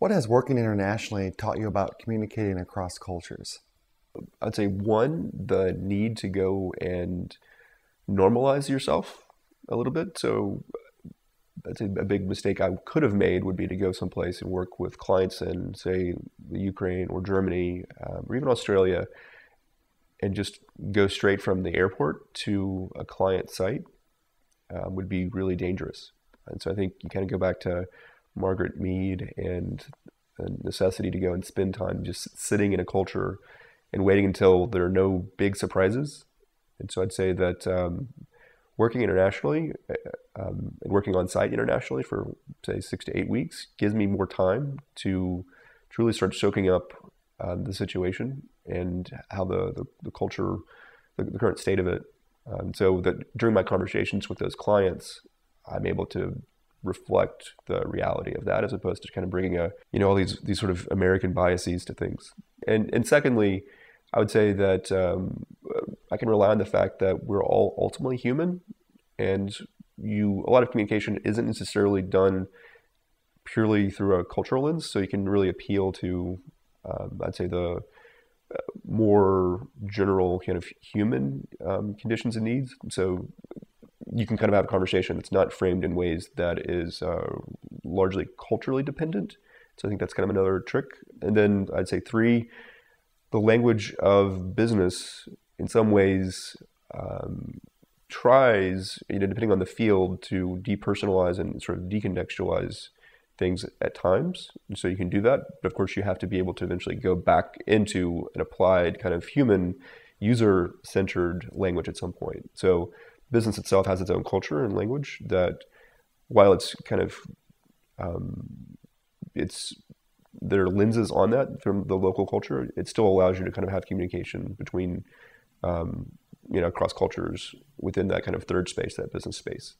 What has working internationally taught you about communicating across cultures? I'd say one, the need to go and normalize yourself a little bit. So I'd say a big mistake I could have made would be to go someplace and work with clients in, say, the Ukraine or Germany, or even Australia, and just go straight from the airport to a client site would be really dangerous. And so I think you kind of go back to Margaret Mead and the necessity to go and spend time just sitting in a culture and waiting until there are no big surprises. And so I'd say that working internationally and working on site internationally for, say, 6 to 8 weeks gives me more time to truly start soaking up the situation and how the culture, the current state of it. So that during my conversations with those clients, I'm able to reflect the reality of that as opposed to kind of bringing all these sort of American biases to things. And secondly, I would say that I can rely on the fact that we're all ultimately human, and a lot of communication isn't necessarily done purely through a cultural lens. So you can really appeal to, I'd say, the more general kind of human conditions and needs. So you can kind of have a conversation that's not framed in ways that is largely culturally dependent. So I think that's kind of another trick. And then I'd say three, the language of business in some ways tries, depending on the field, to depersonalize and sort of decontextualize things at times. And so you can do that, but of course you have to be able to eventually go back into an applied kind of human user-centered language at some point. So business itself has its own culture and language that, while it's kind of there are lenses on that from the local culture, it still allows you to kind of have communication between across cultures within that kind of third space, that business space.